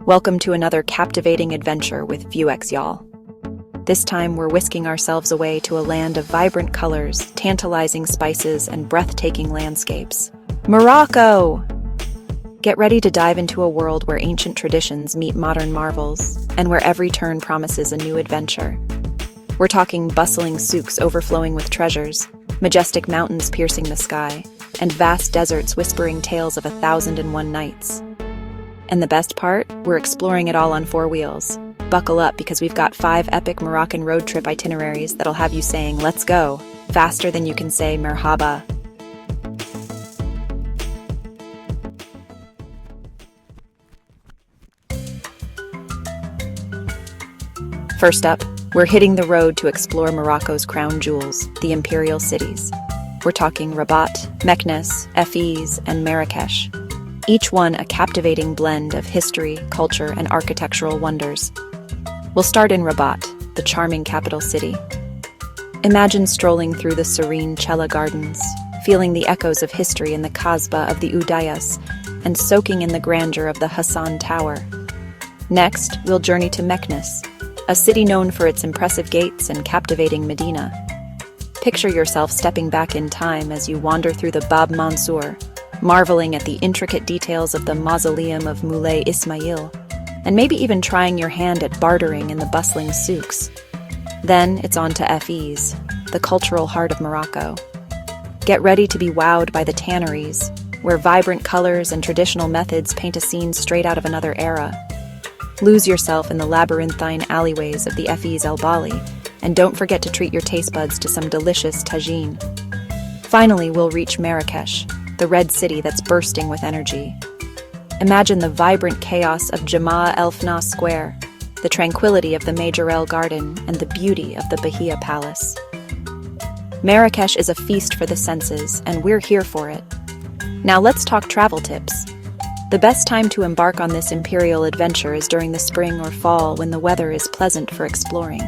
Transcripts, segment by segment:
Welcome to another captivating adventure with VueX, y'all. This time, we're whisking ourselves away to a land of vibrant colors, tantalizing spices, and breathtaking landscapes. Morocco! Get ready to dive into a world where ancient traditions meet modern marvels, and where every turn promises a new adventure. We're talking bustling souks overflowing with treasures, majestic mountains piercing the sky, and vast deserts whispering tales of 1,001 nights. And the best part? We're exploring it all on 4 wheels. Buckle up because we've got 5 epic Moroccan road trip itineraries that'll have you saying, "Let's go," faster than you can say merhaba. First up, we're hitting the road to explore Morocco's crown jewels, the Imperial cities. We're talking Rabat, Meknes, Fez, and Marrakesh. Each one a captivating blend of history, culture, and architectural wonders. We'll start in Rabat, the charming capital city. Imagine strolling through the serene Chela Gardens, feeling the echoes of history in the Kasbah of the Udayas, and soaking in the grandeur of the Hassan Tower. Next, we'll journey to Meknes, a city known for its impressive gates and captivating Medina. Picture yourself stepping back in time as you wander through the Bab Mansour, marveling at the intricate details of the mausoleum of Moulay Ismail, and maybe even trying your hand at bartering in the bustling souks. Then it's on to Fez, the cultural heart of Morocco. Get ready to be wowed by the tanneries, where vibrant colors and traditional methods paint a scene straight out of another era. Lose yourself in the labyrinthine alleyways of the Fez El Bali, and don't forget to treat your taste buds to some delicious tagine. Finally, we'll reach Marrakesh, the red city that's bursting with energy. Imagine the vibrant chaos of Jemaa El Fna Square, the tranquility of the Majorelle Garden, and the beauty of the Bahia Palace. Marrakesh is a feast for the senses, and we're here for it. Now let's talk travel tips. The best time to embark on this imperial adventure is during the spring or fall when the weather is pleasant for exploring.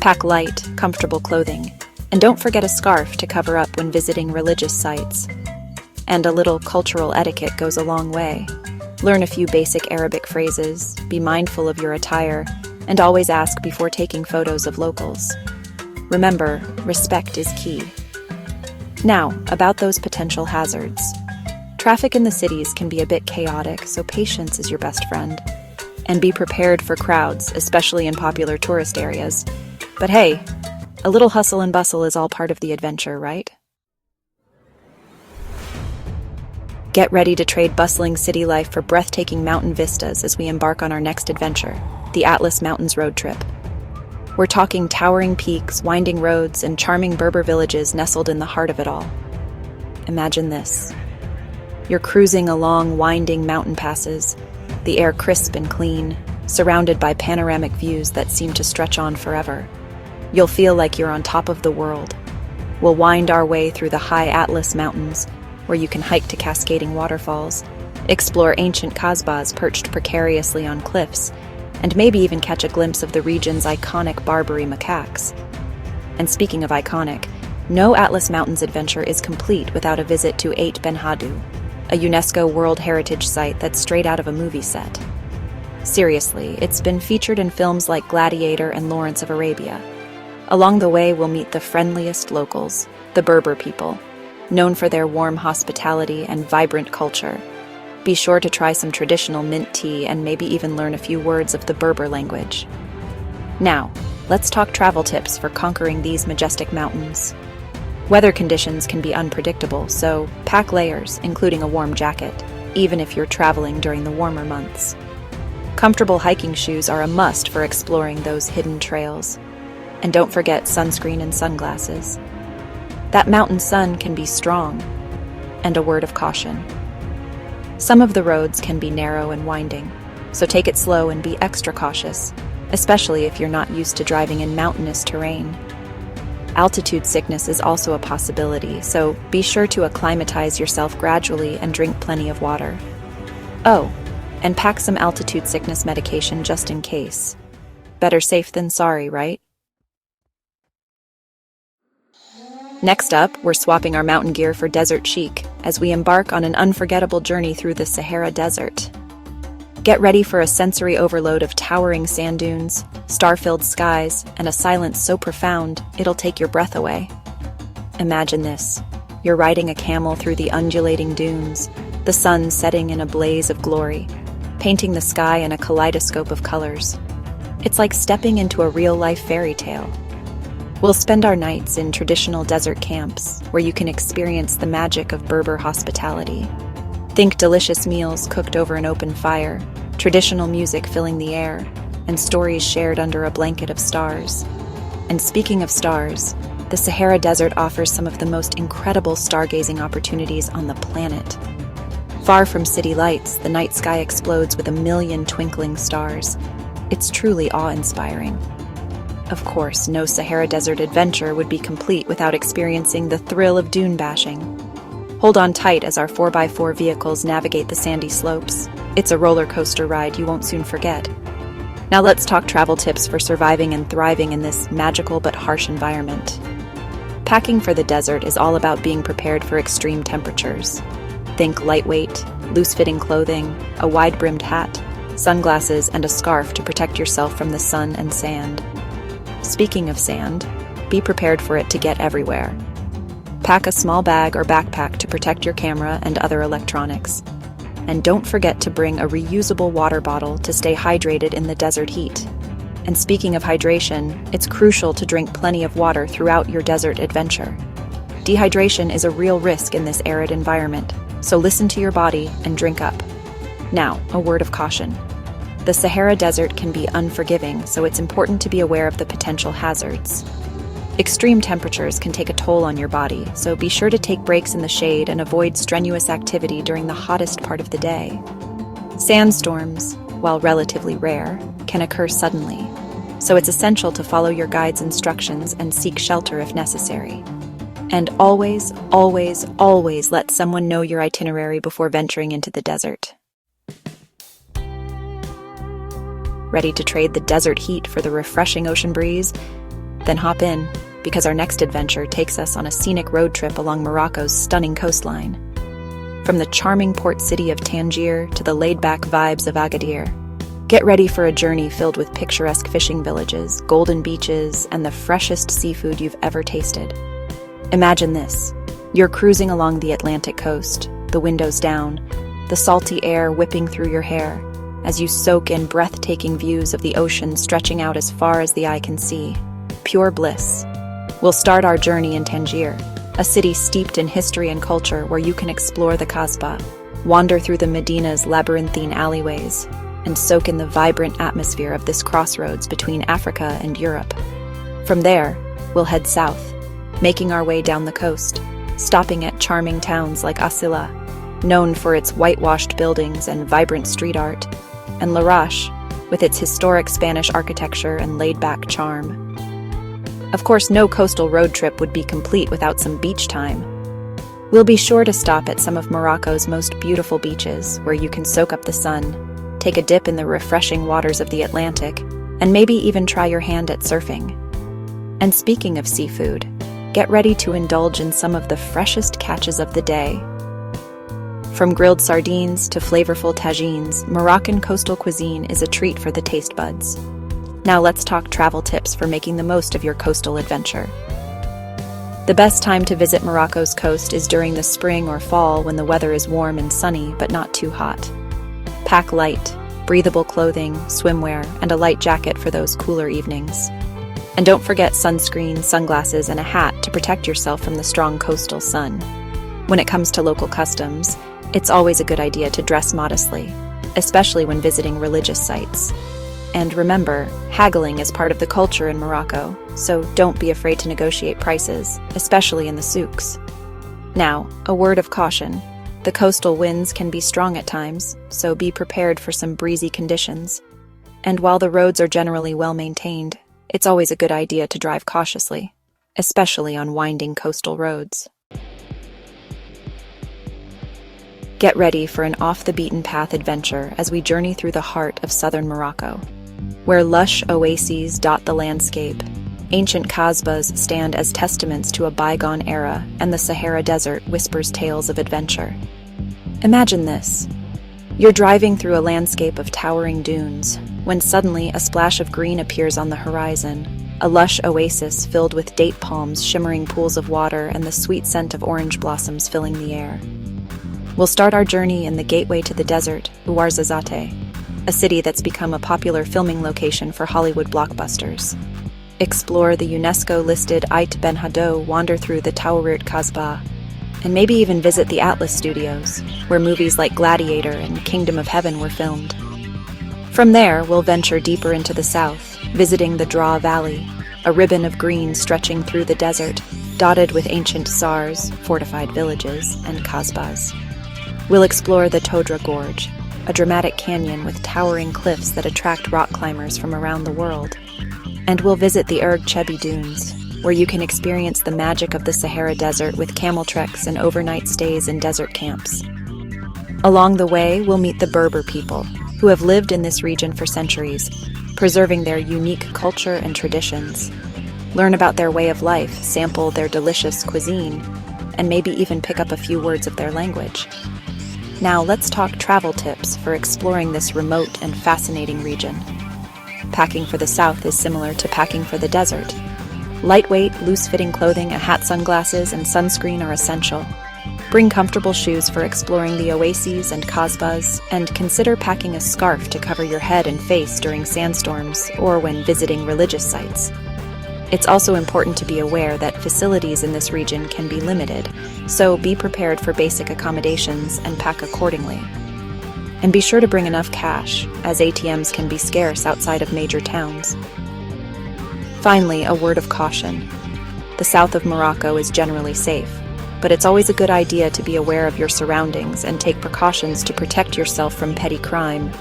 Pack light, comfortable clothing, and don't forget a scarf to cover up when visiting religious sites. And a little cultural etiquette goes a long way. Learn a few basic Arabic phrases, be mindful of your attire, and always ask before taking photos of locals. Remember, respect is key. Now, about those potential hazards. Traffic in the cities can be a bit chaotic, so patience is your best friend. And be prepared for crowds, especially in popular tourist areas. But hey, a little hustle and bustle is all part of the adventure, right? Get ready to trade bustling city life for breathtaking mountain vistas as we embark on our next adventure, the Atlas Mountains road trip. We're talking towering peaks, winding roads, and charming Berber villages nestled in the heart of it all. Imagine this. You're cruising along winding mountain passes, the air crisp and clean, surrounded by panoramic views that seem to stretch on forever. You'll feel like you're on top of the world. We'll wind our way through the high Atlas Mountains, where you can hike to cascading waterfalls, explore ancient kasbahs perched precariously on cliffs, and maybe even catch a glimpse of the region's iconic Barbary macaques. And speaking of iconic, no Atlas Mountains adventure is complete without a visit to Ait Ben Haddou, a UNESCO World Heritage Site that's straight out of a movie set. Seriously, it's been featured in films like Gladiator and Lawrence of Arabia. Along the way, we'll meet the friendliest locals, the Berber people, known for their warm hospitality and vibrant culture. Be sure to try some traditional mint tea and maybe even learn a few words of the Berber language. Now, let's talk travel tips for conquering these majestic mountains. Weather conditions can be unpredictable, so pack layers, including a warm jacket, even if you're traveling during the warmer months. Comfortable hiking shoes are a must for exploring those hidden trails. And don't forget sunscreen and sunglasses. That mountain sun can be strong, and a word of caution. Some of the roads can be narrow and winding, so take it slow and be extra cautious, especially if you're not used to driving in mountainous terrain. Altitude sickness is also a possibility, so be sure to acclimatize yourself gradually and drink plenty of water. Oh, and pack some altitude sickness medication just in case. Better safe than sorry, right? Next up, we're swapping our mountain gear for desert chic as we embark on an unforgettable journey through the Sahara Desert. Get ready for a sensory overload of towering sand dunes, star-filled skies, and a silence so profound it'll take your breath away. Imagine this. You're riding a camel through the undulating dunes, the sun setting in a blaze of glory, painting the sky in a kaleidoscope of colors. It's like stepping into a real-life fairy tale. We'll spend our nights in traditional desert camps where you can experience the magic of Berber hospitality. Think delicious meals cooked over an open fire, traditional music filling the air, and stories shared under a blanket of stars. And speaking of stars, the Sahara Desert offers some of the most incredible stargazing opportunities on the planet. Far from city lights, the night sky explodes with a million twinkling stars. It's truly awe-inspiring. Of course, no Sahara Desert adventure would be complete without experiencing the thrill of dune bashing. Hold on tight as our 4x4 vehicles navigate the sandy slopes. It's a roller coaster ride you won't soon forget. Now let's talk travel tips for surviving and thriving in this magical but harsh environment. Packing for the desert is all about being prepared for extreme temperatures. Think lightweight, loose-fitting clothing, a wide-brimmed hat, sunglasses, and a scarf to protect yourself from the sun and sand. Speaking of sand, be prepared for it to get everywhere. Pack a small bag or backpack to protect your camera and other electronics. And don't forget to bring a reusable water bottle to stay hydrated in the desert heat. And speaking of hydration, it's crucial to drink plenty of water throughout your desert adventure. Dehydration is a real risk in this arid environment, so listen to your body and drink up. Now, a word of caution. The Sahara Desert can be unforgiving, so it's important to be aware of the potential hazards. Extreme temperatures can take a toll on your body, so be sure to take breaks in the shade and avoid strenuous activity during the hottest part of the day. Sandstorms, while relatively rare, can occur suddenly, so it's essential to follow your guide's instructions and seek shelter if necessary. And always, always, always let someone know your itinerary before venturing into the desert. Ready to trade the desert heat for the refreshing ocean breeze? Then hop in, because our next adventure takes us on a scenic road trip along Morocco's stunning coastline. From the charming port city of Tangier to the laid-back vibes of Agadir, get ready for a journey filled with picturesque fishing villages, golden beaches, and the freshest seafood you've ever tasted. Imagine this. You're cruising along the Atlantic coast, the windows down, the salty air whipping through your hair, as you soak in breathtaking views of the ocean stretching out as far as the eye can see. Pure bliss. We'll start our journey in Tangier, a city steeped in history and culture where you can explore the Kasbah, wander through the Medina's labyrinthine alleyways, and soak in the vibrant atmosphere of this crossroads between Africa and Europe. From there, we'll head south, making our way down the coast, stopping at charming towns like Asila, known for its whitewashed buildings and vibrant street art, and Larache, with its historic Spanish architecture and laid-back charm. Of course, no coastal road trip would be complete without some beach time. We'll be sure to stop at some of Morocco's most beautiful beaches, where you can soak up the sun, take a dip in the refreshing waters of the Atlantic, and maybe even try your hand at surfing. And speaking of seafood, get ready to indulge in some of the freshest catches of the day. From grilled sardines to flavorful tagines, Moroccan coastal cuisine is a treat for the taste buds. Now let's talk travel tips for making the most of your coastal adventure. The best time to visit Morocco's coast is during the spring or fall when the weather is warm and sunny but not too hot. Pack light, breathable clothing, swimwear, and a light jacket for those cooler evenings. And don't forget sunscreen, sunglasses, and a hat to protect yourself from the strong coastal sun. When it comes to local customs, it's always a good idea to dress modestly, especially when visiting religious sites. And remember, haggling is part of the culture in Morocco, so don't be afraid to negotiate prices, especially in the souks. Now, a word of caution. The coastal winds can be strong at times, so be prepared for some breezy conditions. And while the roads are generally well maintained, it's always a good idea to drive cautiously, especially on winding coastal roads. Get ready for an off-the-beaten-path adventure as we journey through the heart of southern Morocco, where lush oases dot the landscape. Ancient Kasbahs stand as testaments to a bygone era, and the Sahara Desert whispers tales of adventure. Imagine this. You're driving through a landscape of towering dunes, when suddenly a splash of green appears on the horizon, a lush oasis filled with date palms, shimmering pools of water, and the sweet scent of orange blossoms filling the air. We'll start our journey in the gateway to the desert, Ouarzazate, a city that's become a popular filming location for Hollywood blockbusters. Explore the UNESCO-listed Ait Ben Hadou, wander through the Taourit Kasbah, and maybe even visit the Atlas Studios, where movies like Gladiator and Kingdom of Heaven were filmed. From there, we'll venture deeper into the south, visiting the Dra Valley, a ribbon of green stretching through the desert, dotted with ancient sars, fortified villages, and kasbahs. We'll explore the Todra Gorge, a dramatic canyon with towering cliffs that attract rock climbers from around the world. And we'll visit the Erg Chebi Dunes, where you can experience the magic of the Sahara Desert with camel treks and overnight stays in desert camps. Along the way, we'll meet the Berber people, who have lived in this region for centuries, preserving their unique culture and traditions. Learn about their way of life, sample their delicious cuisine, and maybe even pick up a few words of their language. Now let's talk travel tips for exploring this remote and fascinating region. Packing for the south is similar to packing for the desert. Lightweight, loose-fitting clothing, a hat, sunglasses, and sunscreen are essential. Bring comfortable shoes for exploring the oases and kasbahs, and consider packing a scarf to cover your head and face during sandstorms or when visiting religious sites. It's also important to be aware that facilities in this region can be limited, so be prepared for basic accommodations and pack accordingly. And be sure to bring enough cash, as ATMs can be scarce outside of major towns. Finally, a word of caution. The south of Morocco is generally safe, but it's always a good idea to be aware of your surroundings and take precautions to protect yourself from petty crime.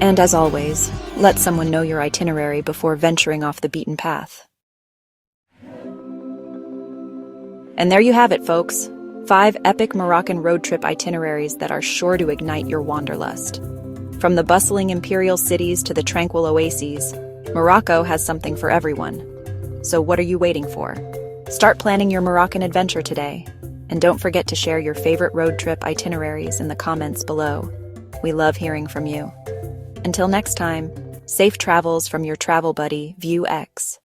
And as always, let someone know your itinerary before venturing off the beaten path. And there you have it, folks. 5 epic Moroccan road trip itineraries that are sure to ignite your wanderlust. From the bustling imperial cities to the tranquil oases, Morocco has something for everyone. So what are you waiting for? Start planning your Moroccan adventure today. And don't forget to share your favorite road trip itineraries in the comments below. We love hearing from you. Until next time, safe travels from your travel buddy, VueX.